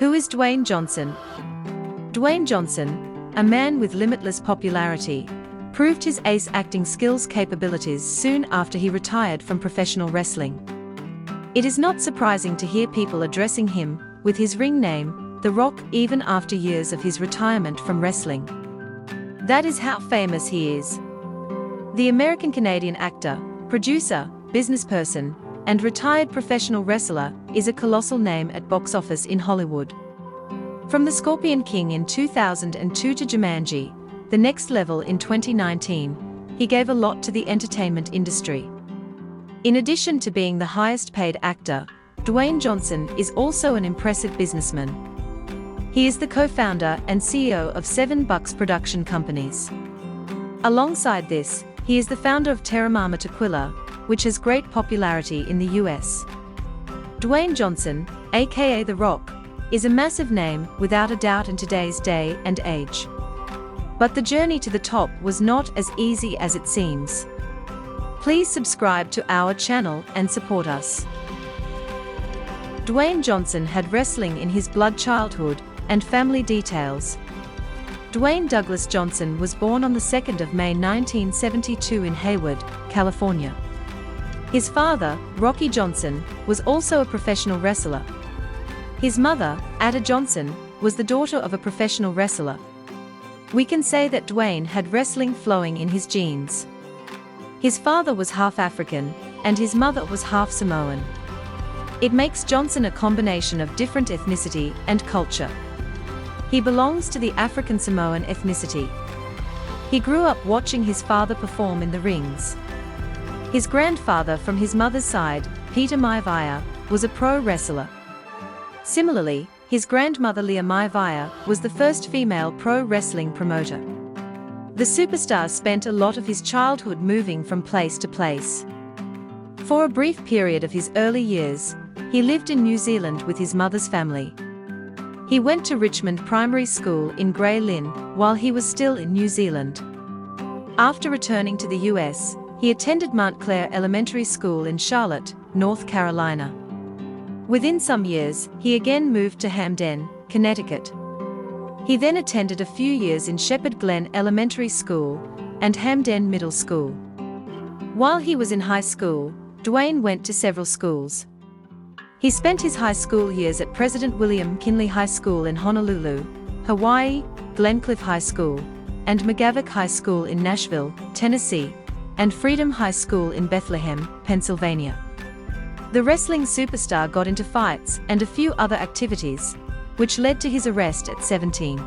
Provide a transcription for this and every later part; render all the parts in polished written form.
Who is Dwayne Johnson? Dwayne Johnson, a man with limitless popularity, proved his ace acting skills capabilities soon after he retired from professional wrestling. It is not surprising to hear people addressing him with his ring name, The Rock, even after years of his retirement from wrestling. That is how famous he is. The American-Canadian actor, producer, businessperson, and retired professional wrestler is a colossal name at box office in Hollywood. From The Scorpion King in 2002 to Jumanji, The Next Level in 2019, he gave a lot to the entertainment industry. In addition to being the highest-paid actor, Dwayne Johnson is also an impressive businessman. He is the co-founder and CEO of 7 Bucks production companies. Alongside this, he is the founder of Terramama Tequila, which has great popularity in the US. Dwayne Johnson, aka The Rock, is a massive name without a doubt in today's day and age. But the journey to the top was not as easy as it seems. Please subscribe to our channel and support us. Dwayne Johnson had wrestling in his blood. Childhood and family details. Dwayne Douglas Johnson was born on the 2nd of May 1972 in Hayward, California. His father, Rocky Johnson, was also a professional wrestler. His mother, Ada Johnson, was the daughter of a professional wrestler. We can say that Dwayne had wrestling flowing in his genes. His father was half African, and his mother was half Samoan. It makes Johnson a combination of different ethnicity and culture. He belongs to the African Samoan ethnicity. He grew up watching his father perform in the rings. His grandfather from his mother's side, Peter Maivia, was a pro wrestler. Similarly, his grandmother Leah Maivia was the first female pro wrestling promoter. The superstar spent a lot of his childhood moving from place to place. For a brief period of his early years, he lived in New Zealand with his mother's family. He went to Richmond Primary School in Grey Lynn while he was still in New Zealand. After returning to the US, he attended Montclair Elementary School in Charlotte, North Carolina. Within some years, he again moved to Hamden, Connecticut. He then attended a few years in Shepherd Glen Elementary School and Hamden Middle School. While he was in high school, Dwayne went to several schools. He spent his high school years at President William McKinley High School in Honolulu, Hawaii, Glencliff High School, and McGavock High School in Nashville, Tennessee, and Freedom High School in Bethlehem, Pennsylvania. The wrestling superstar got into fights and a few other activities, which led to his arrest at 17.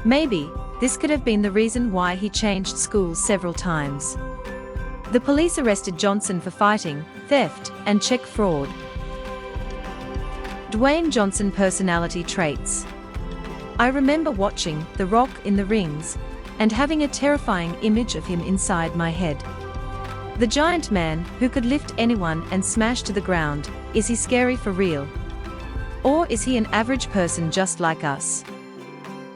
Maybe, this could have been the reason why he changed schools several times. The police arrested Johnson for fighting, theft, and check fraud. Dwayne Johnson personality traits. I remember watching The Rock in the rings and having a terrifying image of him inside my head. The giant man who could lift anyone and smash to the ground, is he scary for real? Or is he an average person just like us?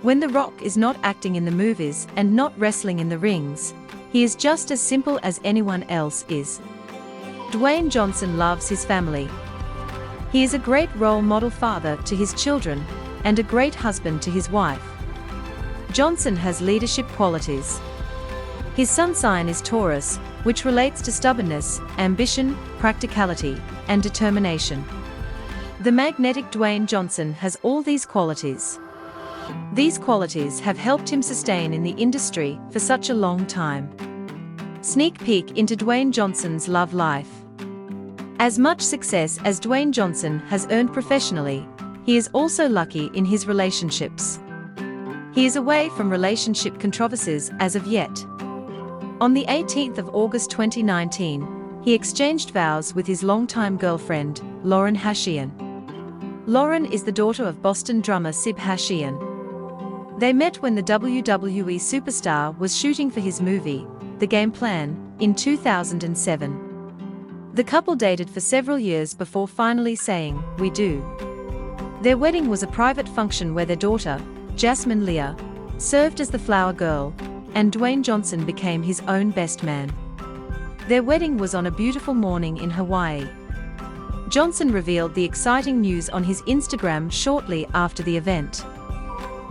When The Rock is not acting in the movies and not wrestling in the rings, he is just as simple as anyone else is. Dwayne Johnson loves his family. He is a great role model father to his children and a great husband to his wife. Johnson has leadership qualities. His sun sign is Taurus, which relates to stubbornness, ambition, practicality, and determination. The magnetic Dwayne Johnson has all these qualities. These qualities have helped him sustain in the industry for such a long time. Sneak peek into Dwayne Johnson's love life. As much success as Dwayne Johnson has earned professionally, he is also lucky in his relationships. He is away from relationship controversies as of yet. On the 18th of August 2019, he exchanged vows with his longtime girlfriend, Lauren Hashian. Lauren is the daughter of Boston drummer Sib Hashian. They met when the WWE superstar was shooting for his movie, The Game Plan, in 2007. The couple dated for several years before finally saying, "We do." Their wedding was a private function where their daughter, Jasmine Leah, served as the flower girl, and Dwayne Johnson became his own best man. Their wedding was on a beautiful morning in Hawaii. Johnson revealed the exciting news on his Instagram shortly after the event.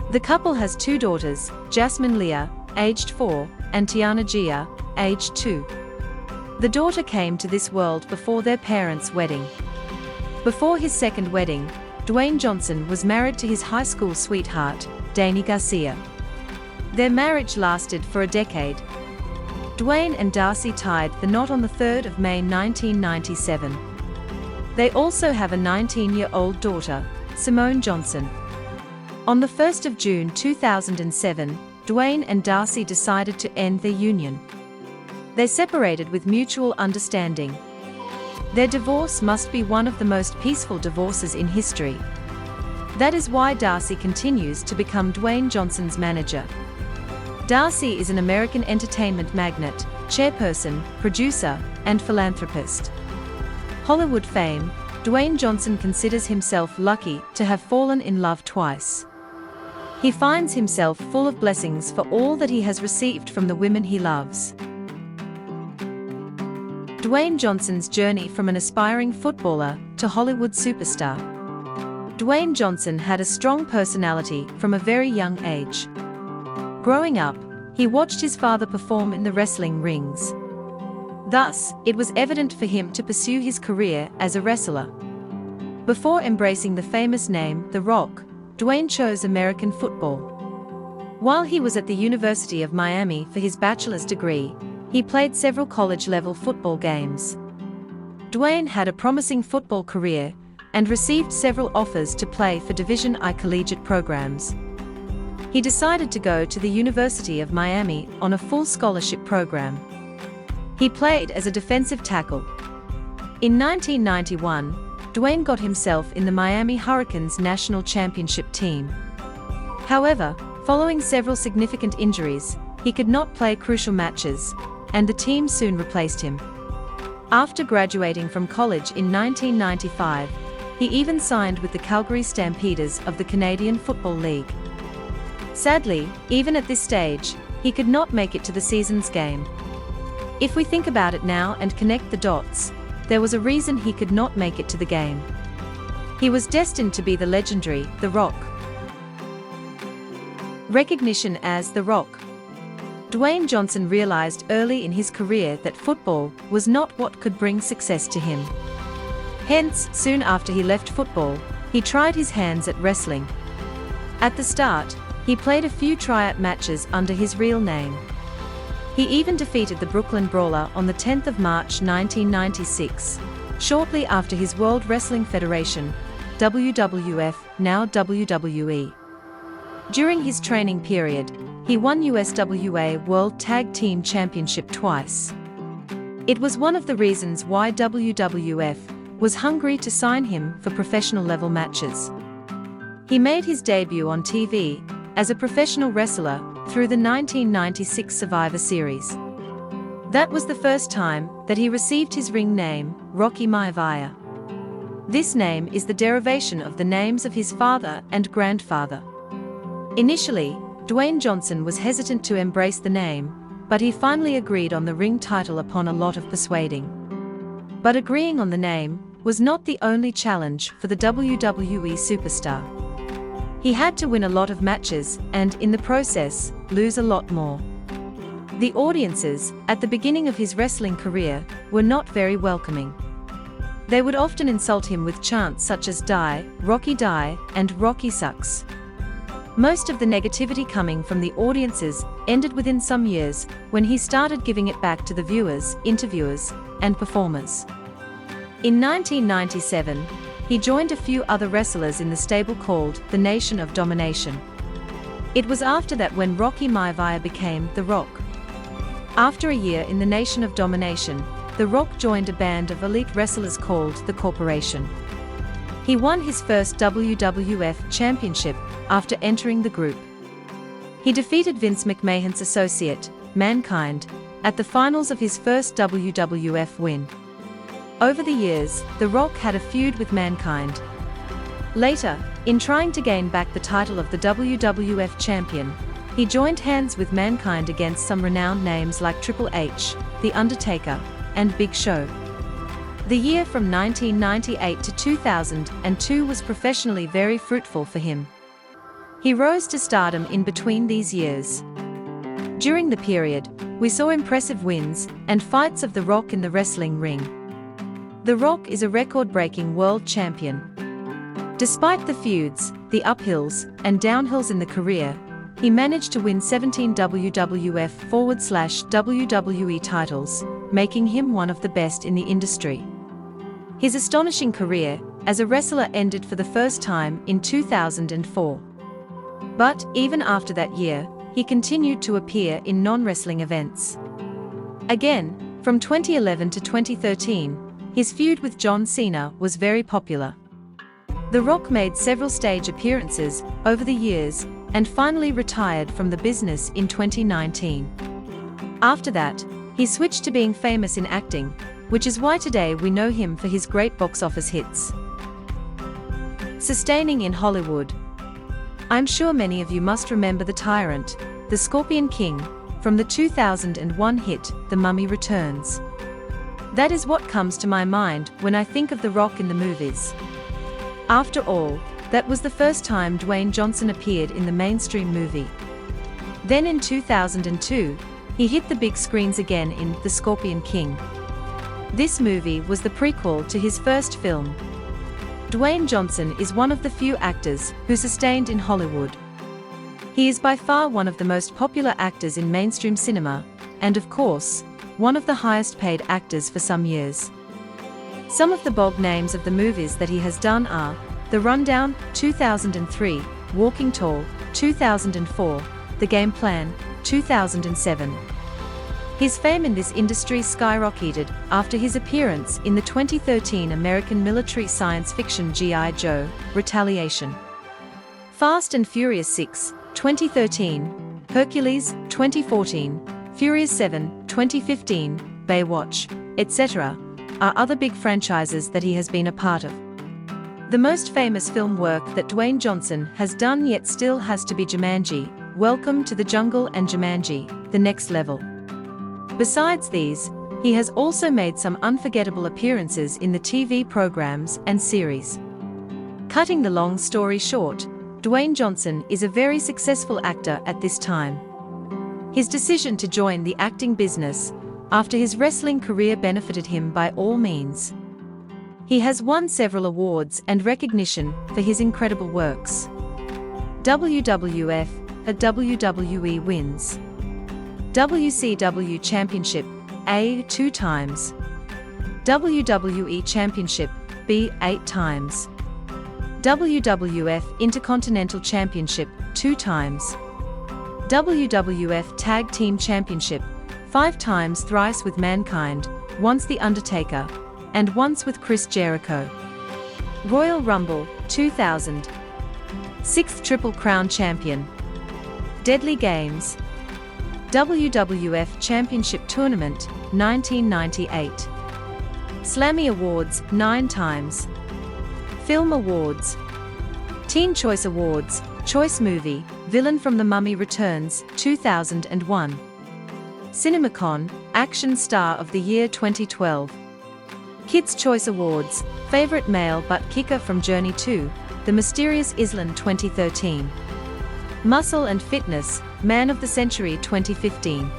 The couple has 2 daughters, Jasmine Leah, aged 4, and Tiana Gia, aged 2. The daughter came to this world before their parents' wedding. Before his second wedding, Dwayne Johnson was married to his high school sweetheart, Dani Garcia. Their marriage lasted for a decade. Dwayne and Darcy tied the knot on the 3rd of May 1997. They also have a 19-year-old daughter, Simone Johnson. On the 1st of June 2007, Dwayne and Darcy decided to end their union. They separated with mutual understanding. Their divorce must be one of the most peaceful divorces in history. That is why Darcy continues to become Dwayne Johnson's manager. Darcy is an American entertainment magnate, chairperson, producer, and philanthropist. Hollywood fame, Dwayne Johnson considers himself lucky to have fallen in love twice. He finds himself full of blessings for all that he has received from the women he loves. Dwayne Johnson's journey from an aspiring footballer to Hollywood superstar. Dwayne Johnson had a strong personality from a very young age. Growing up, he watched his father perform in the wrestling rings. Thus, it was evident for him to pursue his career as a wrestler. Before embracing the famous name, The Rock, Dwayne chose American football. While he was at the University of Miami for his bachelor's degree, he played several college-level football games. Dwayne had a promising football career and received several offers to play for Division I collegiate programs. He decided to go to the University of Miami on a full scholarship program. He played as a defensive tackle. In 1991, Dwayne got himself in the Miami Hurricanes national championship team. However, following several significant injuries, he could not play crucial matches, and the team soon replaced him. After graduating from college in 1995, he even signed with the Calgary Stampeders of the Canadian Football League. Sadly, even at this stage, he could not make it to the season's game. If we think about it now and connect the dots, there was a reason he could not make it to the game. He was destined to be the legendary The Rock. Recognition as The Rock. Dwayne Johnson realized early in his career that football was not what could bring success to him. Hence, soon after he left football, he tried his hands at wrestling. At the start, he played a few tryout matches under his real name. He even defeated the Brooklyn Brawler on the 10th of March 1996, shortly after his World Wrestling Federation, WWF, now WWE. During his training period, he won USWA World Tag Team Championship twice. It was one of the reasons why WWF was hungry to sign him for professional-level matches. He made his debut on TV as a professional wrestler through the 1996 Survivor Series. That was the first time that he received his ring name, Rocky Maivia. This name is the derivation of the names of his father and grandfather. Initially, Dwayne Johnson was hesitant to embrace the name, but he finally agreed on the ring title upon a lot of persuading. But agreeing on the name was not the only challenge for the WWE superstar. He had to win a lot of matches and, in the process, lose a lot more. The audiences, at the beginning of his wrestling career, were not very welcoming. They would often insult him with chants such as Die, and Rocky sucks. Most of the negativity coming from the audiences ended within some years when he started giving it back to the viewers, interviewers, and performers. In 1997, he joined a few other wrestlers in the stable called the Nation of Domination. It was after that when Rocky Maivia became The Rock. After a year in the Nation of Domination, The Rock joined a band of elite wrestlers called The Corporation. He won his first WWF Championship after entering the group. He defeated Vince McMahon's associate, Mankind, at the finals of his first WWF win. Over the years, The Rock had a feud with Mankind. Later, in trying to gain back the title of the WWF champion, he joined hands with Mankind against some renowned names like Triple H, The Undertaker, and Big Show. The year from 1998 to 2002 was professionally very fruitful for him. He rose to stardom in between these years. During the period, we saw impressive wins and fights of The Rock in the wrestling ring. The Rock is a record-breaking world champion. Despite the feuds, the uphills, and downhills in the career, he managed to win 17 WWF/WWE titles, making him one of the best in the industry. His astonishing career as a wrestler ended for the first time in 2004. But even after that year, he continued to appear in non-wrestling events. Again, from 2011 to 2013, his feud with John Cena was very popular. The Rock made several stage appearances over the years and finally retired from the business in 2019. After that, he switched to being famous in acting, which is why today we know him for his great box office hits. Sustaining in Hollywood. I'm sure many of you must remember the Tyrant, the Scorpion King, from the 2001 hit, The Mummy Returns. That is what comes to my mind when I think of The Rock in the movies. After all, that was the first time Dwayne Johnson appeared in the mainstream movie. Then in 2002, he hit the big screens again in The Scorpion King. This movie was the prequel to his first film. Dwayne Johnson is one of the few actors who sustained in Hollywood. He is by far one of the most popular actors in mainstream cinema, and of course, one of the highest paid actors for some years. Some of the big names of the movies that he has done are The Rundown, 2003, Walking Tall, 2004, The Game Plan, 2007. His fame in this industry skyrocketed after his appearance in the 2013 American military science fiction G.I. Joe: Retaliation. Fast and Furious 6, 2013, Hercules, 2014, Furious 7, 2015, Baywatch, etc., are other big franchises that he has been a part of. The most famous film work that Dwayne Johnson has done yet still has to be Jumanji, Welcome to the Jungle, and Jumanji, The Next Level. Besides these, he has also made some unforgettable appearances in the TV programs and series. Cutting the long story short, Dwayne Johnson is a very successful actor at this time. His decision to join the acting business after his wrestling career benefited him by all means. He has won several awards and recognition for his incredible works. WWF and WWE wins. WCW Championship A 2 times. WWE Championship B 8 times. WWF Intercontinental Championship 2 times. WWF Tag Team Championship 5 times, thrice with Mankind, once The Undertaker, and once with Chris Jericho. Royal Rumble 2000. 6th Triple Crown Champion. Deadly Games. WWF Championship Tournament 1998. Slammy Awards 9 times. Film Awards. Teen Choice Awards, Choice Movie, Villain from The Mummy Returns, 2001. CinemaCon, Action Star of the Year 2012. Kids' Choice Awards, Favorite Male Butt Kicker from Journey 2, The Mysterious Island 2013. Muscle and Fitness, Man of the Century 2015.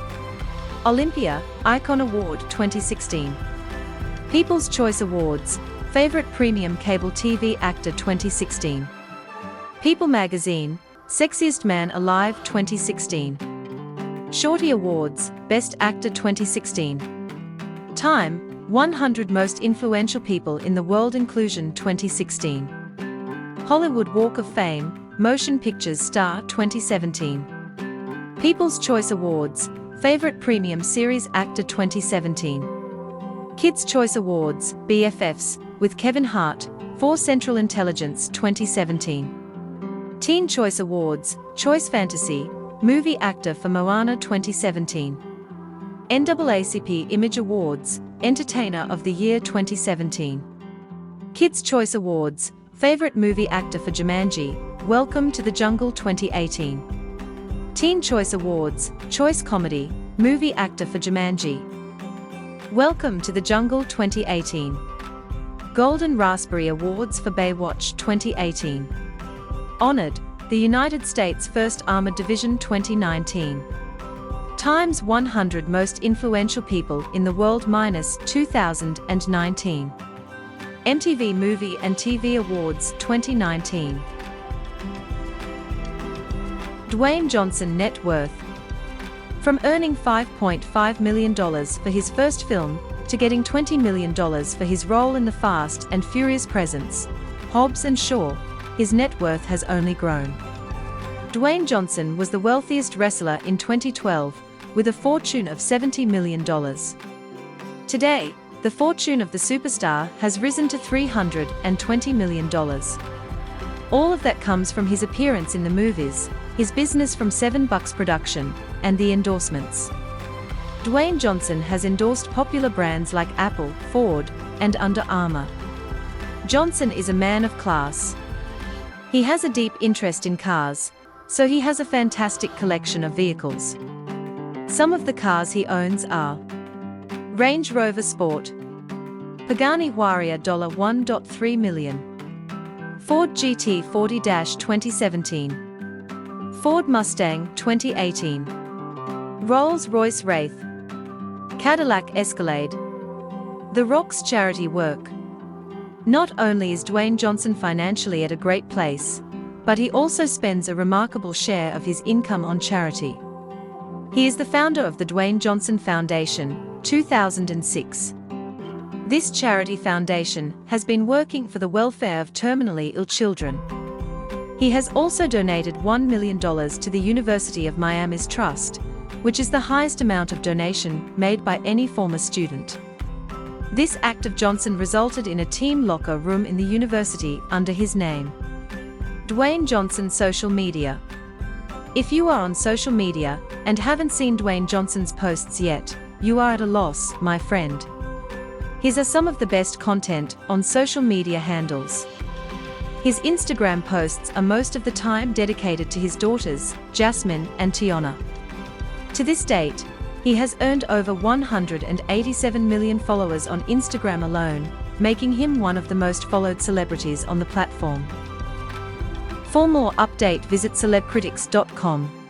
Olympia, Icon Award 2016. People's Choice Awards, Favorite Premium Cable TV Actor 2016. People Magazine, Sexiest Man Alive 2016. Shorty Awards, Best Actor 2016. Time, 100 Most Influential People in the World Inclusion 2016. Hollywood Walk of Fame, Motion Pictures Star 2017. People's Choice Awards, Favorite Premium Series Actor 2017. Kids' Choice Awards, BFFs, with Kevin Hart, for Central Intelligence 2017. Teen Choice Awards, Choice Fantasy, Movie Actor for Moana 2017. NAACP Image Awards, Entertainer of the Year 2017. Kids' Choice Awards, Favorite Movie Actor for Jumanji, Welcome to the Jungle 2018. Teen Choice Awards, Choice Comedy, Movie Actor for Jumanji, Welcome to the Jungle 2018. Golden Raspberry Awards for Baywatch 2018. Honored, the United States 1st Armored Division 2019. Times 100 Most Influential People in the World -2019. MTV Movie and TV Awards 2019. Dwayne Johnson net worth. From earning $5.5 million for his first film, to getting $20 million for his role in the Fast and Furious presents, Hobbs and Shaw, his net worth has only grown. Dwayne Johnson was the wealthiest wrestler in 2012, with a fortune of $70 million. Today, the fortune of the superstar has risen to $320 million. All of that comes from his appearance in the movies, his business from $7 Production, and the endorsements. Dwayne Johnson has endorsed popular brands like Apple, Ford, and Under Armour. Johnson is a man of class. He has a deep interest in cars, so he has a fantastic collection of vehicles. Some of the cars he owns are Range Rover Sport, Pagani Huayra $1.3 million, Ford GT40-2017, Ford Mustang 2018, Rolls-Royce Wraith, Cadillac Escalade. The Rock's charity work. Not only is Dwayne Johnson financially at a great place, but he also spends a remarkable share of his income on charity. He is the founder of the Dwayne Johnson Foundation, 2006. This charity foundation has been working for the welfare of terminally ill children. He has also donated $1 million to the University of Miami's Trust, which is the highest amount of donation made by any former student. This act of Johnson resulted in a team locker room in the university under his name. Dwayne Johnson social media. If you are on social media and haven't seen Dwayne Johnson's posts yet, you are at a loss, my friend. His are some of the best content on social media handles. His Instagram posts are most of the time dedicated to his daughters, Jasmine and Tiana. To this date, he has earned over 187 million followers on Instagram alone, making him one of the most followed celebrities on the platform. For more update, visit celebcritics.com.